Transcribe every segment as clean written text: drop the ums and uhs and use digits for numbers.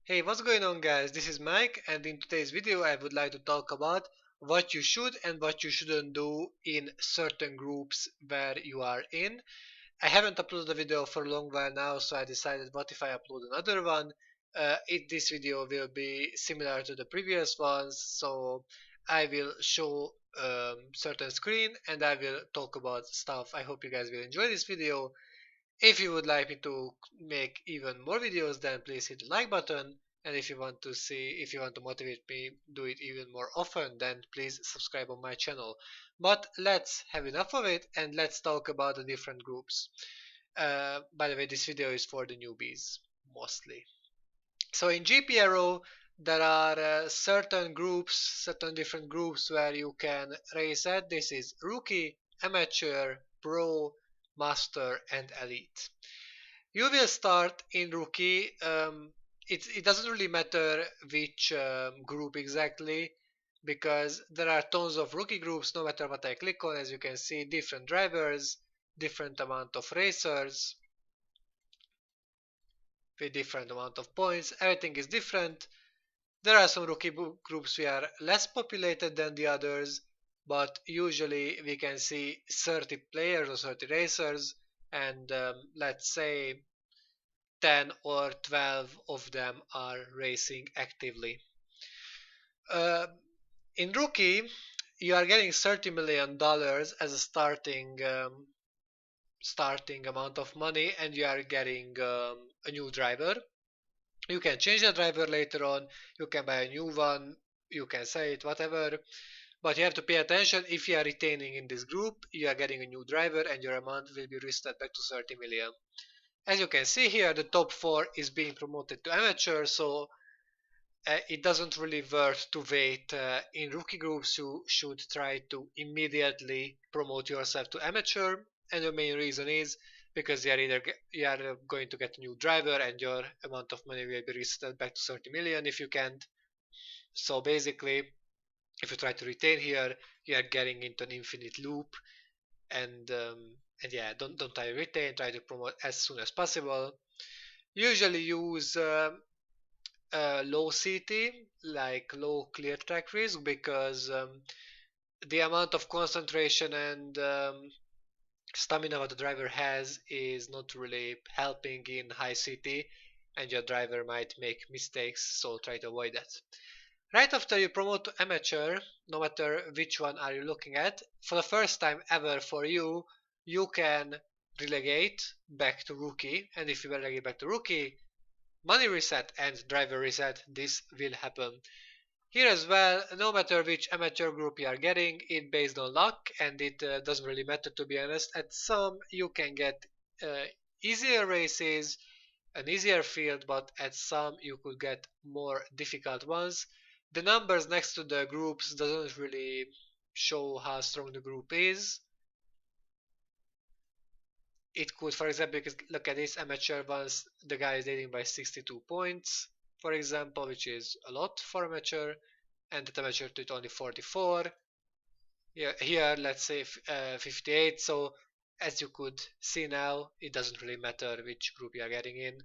Hey, what's going on guys? This is Mike and in today's video I would like to talk about what you should and what you shouldn't do in certain groups where you are in. I haven't uploaded a video for a long while now, so I decided what if I upload another one. This video will be similar to the previous ones, so I will show certain screen and I will talk about stuff. I hope you guys will enjoy this video. If you would like me to make even more videos, then please hit the like button. And if you want to motivate me do it even more often, then please subscribe on my channel. But let's have enough of it and let's talk about the different groups. By the way, this video is for the newbies mostly. So in GPRO, there are certain different groups where you can race at. This is rookie, amateur, pro, master, and elite. You will start in rookie. It doesn't really matter which group exactly because there are tons of rookie groups no matter what I click on. As you can see, different drivers, different amount of racers with different amount of points. Everything is different. There are some rookie groups which are less populated than the others, but usually we can see 30 players or 30 racers, and let's say 10 or 12 of them are racing actively. Uh, in rookie, you are getting $30 million as a starting amount of money, and you are getting a new driver. You can change the driver later on. You can buy a new one. You can sell it, whatever. But you have to pay attention. If you are retaining in this group, you are getting a new driver, and your amount will be reset back to 30 million. As you can see here, the top 4 is being promoted to amateur, so it doesn't really worth to wait. In rookie groups, you should try to immediately promote yourself to amateur, and the main reason is because you are going to get a new driver and your amount of money will be reset back to 30 million if you can't. So basically, if you try to retain here, you are getting into an infinite loop, and yeah, don't try to retain. Try to promote as soon as possible. Usually use low CT, like low clear track risk, because the amount of concentration and stamina that the driver has is not really helping in high CT, and your driver might make mistakes, so try to avoid that. Right after you promote to amateur, no matter which one are you looking at, for the first time ever for you, you can relegate back to rookie, and if you relegate back to rookie, money reset and driver reset, this will happen. Here as well, no matter which amateur group you are getting, it based on luck, and it doesn't really matter to be honest. At some you can get uh, easier races, an easier field, but at some you could get more difficult ones. The numbers next to the groups doesn't really show how strong the group is. It could, for example, you could look at this amateur ones, the guy is leading by 62 points, for example, which is a lot for amateur, and the amateur to it only 44. Here let's say 58, so as you could see now, it doesn't really matter which group you are getting in.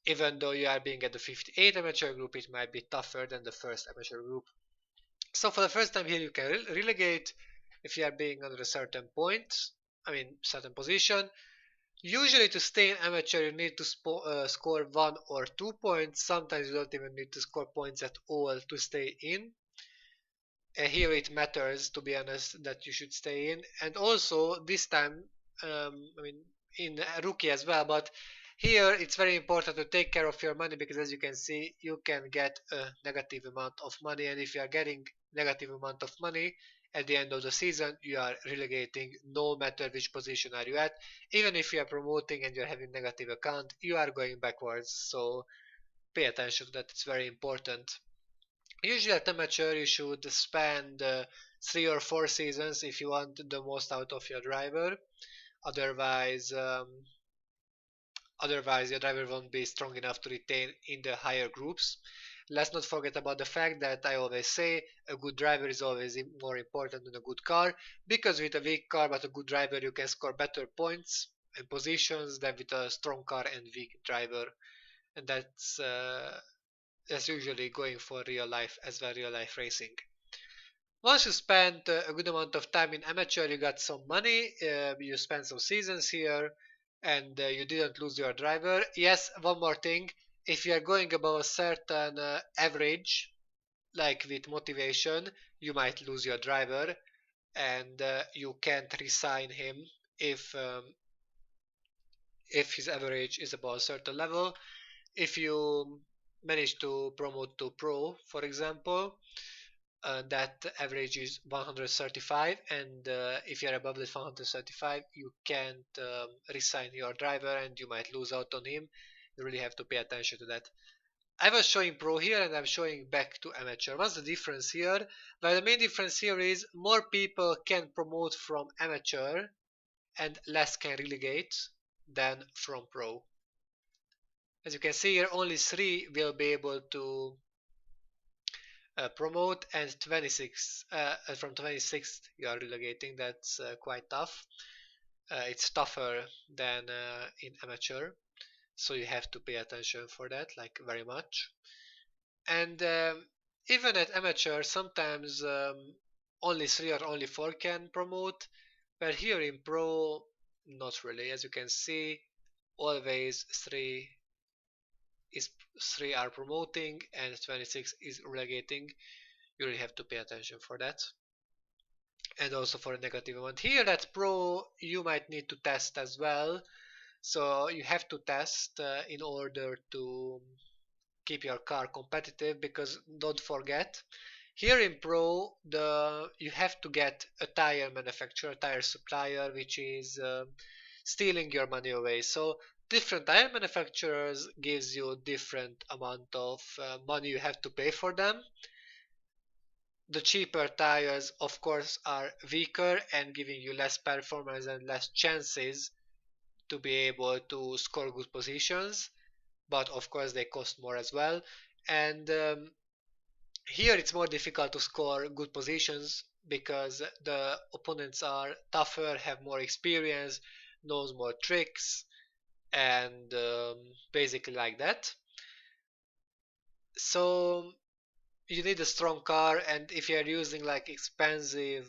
Even though you are being at the 58 amateur group, it might be tougher than the first amateur group. So for the first time here, you can relegate if you are being under a certain point, certain position. Usually to stay in amateur you need to score 1 or 2 points, sometimes you don't even need to score points at all to stay in. And here it matters, to be honest, that you should stay in. And also this time, in rookie as well, but here it's very important to take care of your money because as you can see, you can get a negative amount of money, and if you are getting negative amount of money at the end of the season, you are relegating no matter which position are you at. Even if you are promoting and you're having negative account, you are going backwards. So pay attention to that, it's very important. Usually at amateur you should spend 3 or 4 seasons if you want the most out of your driver. Otherwise, otherwise your driver won't be strong enough to retain in the higher groups. Let's not forget about the fact that I always say a good driver is always more important than a good car, because with a weak car but a good driver you can score better points and positions than with a strong car and weak driver. And That's usually going for real life as well, real life racing. Once you spend a good amount of time in amateur, you got some money, you spent some seasons here, and you didn't lose your driver. Yes, one more thing. If you are going above a certain average, like with motivation, you might lose your driver, and you can't resign him if if his average is above a certain level. If you manage to promote to pro, for example, that average is 135, and if you're above the 135 you can't resign your driver and you might lose out on him. You really have to pay attention to that. I was showing pro here and I'm showing back to amateur. What's the difference here? Well, the main difference here is more people can promote from amateur and less can relegate than from pro. As you can see here, only 3 will be able to promote, and 26 from 26th you are relegating. That's quite tough. It's tougher than in amateur, so you have to pay attention for that, like very much. And even at amateur, sometimes only 3 or only 4 can promote, but here in pro, not really. As you can see, always 3 are promoting and 26 is relegating. You really have to pay attention for that. And also for a negative amount. Here at Pro, you might need to test as well. So you have to test in order to keep your car competitive, because don't forget, here in Pro, you have to get a tire manufacturer, tire supplier, which is stealing your money away. So different tire manufacturers gives you different amount of money you have to pay for them. The cheaper tires, of course, are weaker and giving you less performance and less chances to be able to score good positions, but of course they cost more as well. And here it's more difficult to score good positions because the opponents are tougher, have more experience, knows more tricks, and basically like that. So you need a strong car, and if you are using like expensive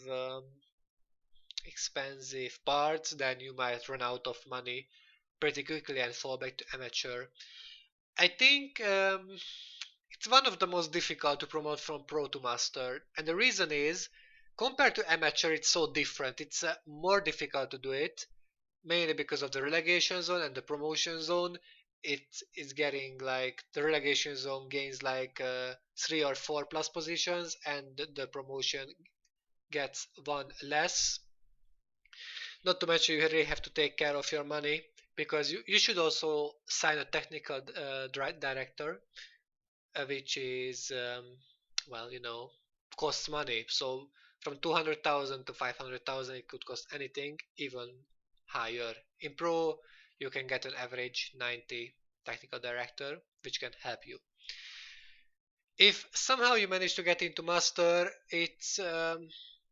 parts, then you might run out of money pretty quickly and fall back to amateur. I think it's one of the most difficult to promote from pro to master, and the reason is compared to amateur, it's so different. It's more difficult to do it, mainly because of the relegation zone and the promotion zone. It is getting like the relegation zone gains like 3 or 4 plus positions, and the promotion gets one less. Not to mention, you really have to take care of your money, because you should also sign a technical director, which is, well, costs money. So from 200,000 to 500,000, it could cost anything, even higher. In Pro, you can get an average 90 technical director, which can help you. If somehow you manage to get into master, it's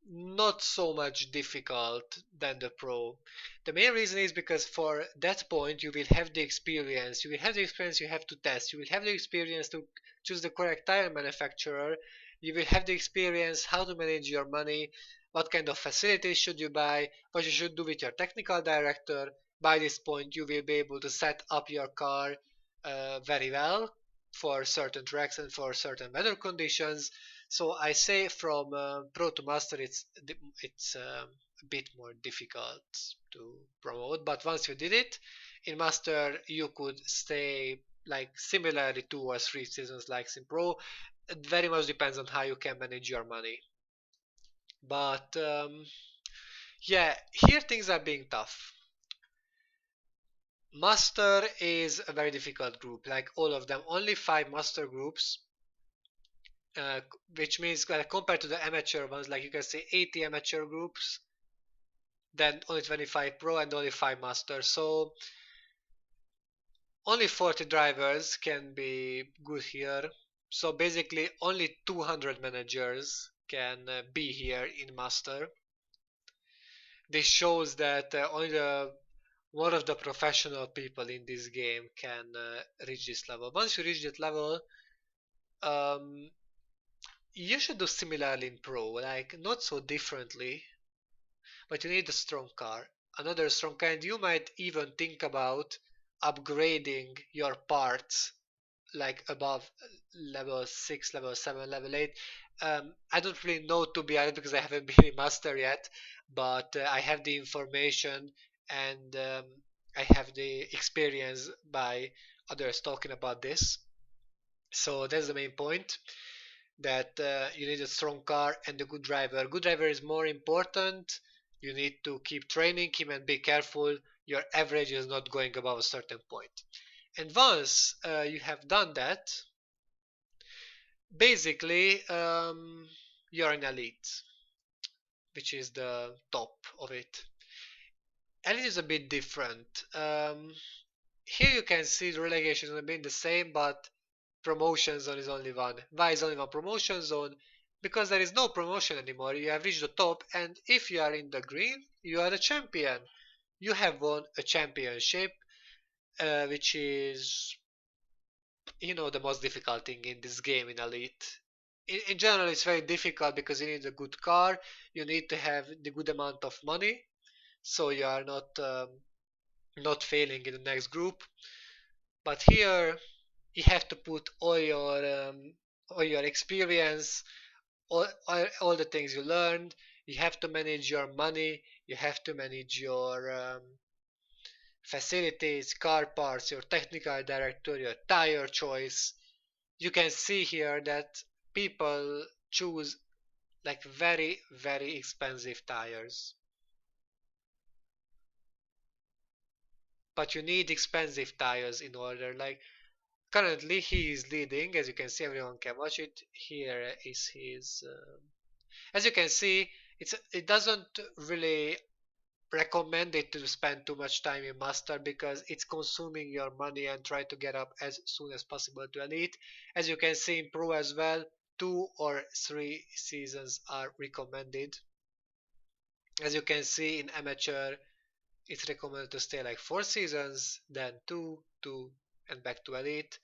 not so much difficult than the pro. The main reason is because for that point you will have the experience. You will have the experience you have to test. You will have the experience to choose the correct tire manufacturer. You will have the experience how to manage your money, what kind of facilities should you buy, what you should do with your technical director. By this point you will be able to set up your car very well for certain tracks and for certain weather conditions. So I say from pro to master, it's a bit more difficult to promote. But once you did it in master, you could stay like similarly 2 or 3 seasons like in pro. It very much depends on how you can manage your money. But yeah, here things are being tough. Master is a very difficult group, like all of them. Only 5 master groups, uh, which means compared to the amateur ones, like you can say 80 amateur groups, then only 25 pro and only 5 masters. So only 40 drivers can be good here. So basically only 200 managers can be here in master. This shows that only one of the professional people in this game can reach this level. Once you reach that level, Um, you should do similarly in pro, like not so differently, but you need a strong car. Another strong car, and you might even think about upgrading your parts like above level 6, level 7, level 8. I don't really know, to be honest, because I haven't been a master yet, but I have the information, and I have the experience by others talking about this. So that's the main point, that you need a strong car and a good driver. Good driver is more important. You need to keep training him and be careful. Your average is not going above a certain point. And once you have done that, basically you're an elite, which is the top of it. Elite is a bit different. Here you can see the relegation zone being the same, but promotion zone is only one. Why is only one promotion zone? Because there is no promotion anymore. You have reached the top, and if you are in the green, you are the champion. You have won a championship, which is, the most difficult thing in this game in Elite. In general, it's very difficult because you need a good car, you need to have the good amount of money, so you are not failing in the next group. But here, you have to put all your experience, all the things you learned. You have to manage your money. You have to manage your facilities, car parts, your technical director, your tire choice. You can see here that people choose like very, very expensive tires. But you need expensive tires in order. Like currently, he is leading. As you can see, everyone can watch it. Here is his. As you can see, it doesn't really recommend it to spend too much time in master because it's consuming your money, and try to get up as soon as possible to elite. As you can see in pro as well, 2 or 3 seasons are recommended. As you can see in amateur, it's recommended to stay like 4 seasons, then two, and back to elite.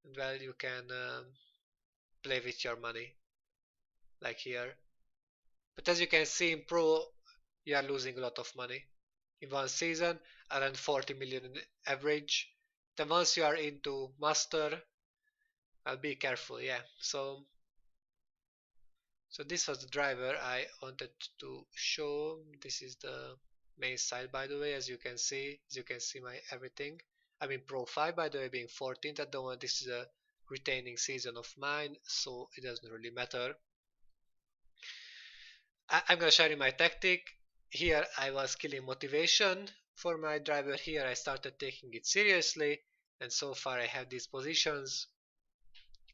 And well, you can play with your money like here. But as you can see in pro, you are losing a lot of money in one season, around 40 million in average. Then once you are into master, I'll be careful. Yeah. So this was the driver I wanted to show. This is the main side, by the way. As you can see my everything. I mean Pro 5, by the way, being 14th at the moment. This is a retaining season of mine, so it doesn't really matter. I'm gonna show you my tactic. Here I was killing motivation for my driver. Here I started taking it seriously, and so far I have these positions.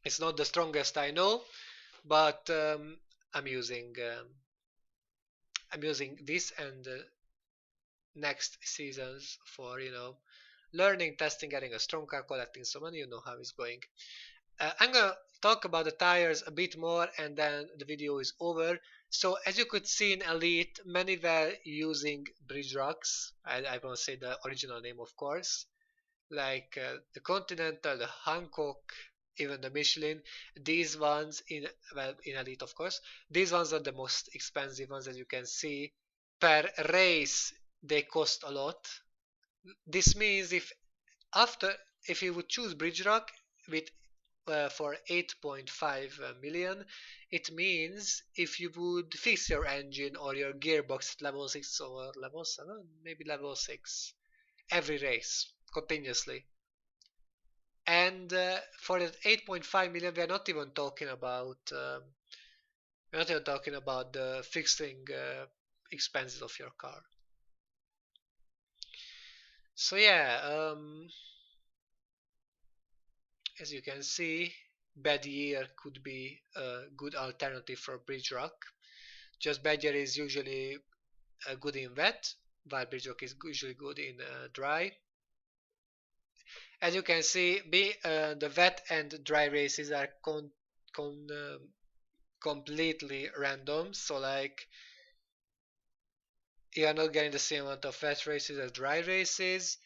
It's not the strongest, I know, but I'm using um, I'm using this and next seasons for learning, testing, getting a strong car, collecting some money. You know how it's going. I'm gonna talk about the tires a bit more, and then the video is over. So as you could see in Elite, many were using bridge rocks. I won't say the original name, of course, like the Continental, the Hankook, even the Michelin. These ones in Elite, of course, these ones are the most expensive ones. As you can see, per race they cost a lot. This means if you would choose bridge rock with for 8.5 million, it means if you would fix your engine or your gearbox at level 6 or level 7, maybe level 6, every race continuously. And for that 8.5 million, we're not even talking about the fixing expenses of your car. So yeah, as you can see, bad year could be a good alternative for bridge rock. Just bad year is usually good in wet, while bridge rock is usually good in dry. As you can see, the wet and dry races are con, completely random. So like you are not getting the same amount of wet races as dry races.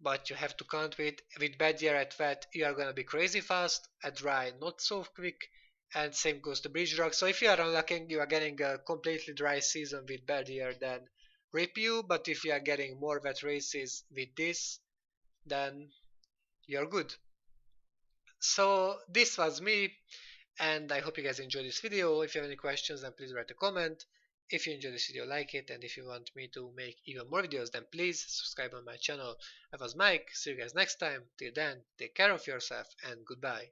but you have to count with bad year at wet, you are gonna be crazy fast, at dry not so quick, and same goes to bridge drag. So if you are unlucky, you are getting a completely dry season with bad year, then rip you, but if you are getting more wet races with this, then you're good. So this was me, and I hope you guys enjoyed this video. If you have any questions, then please write a comment. If you enjoyed this video, like it, and if you want me to make even more videos, then please subscribe on my channel. I was Mike, see you guys next time. Till then, take care of yourself and goodbye.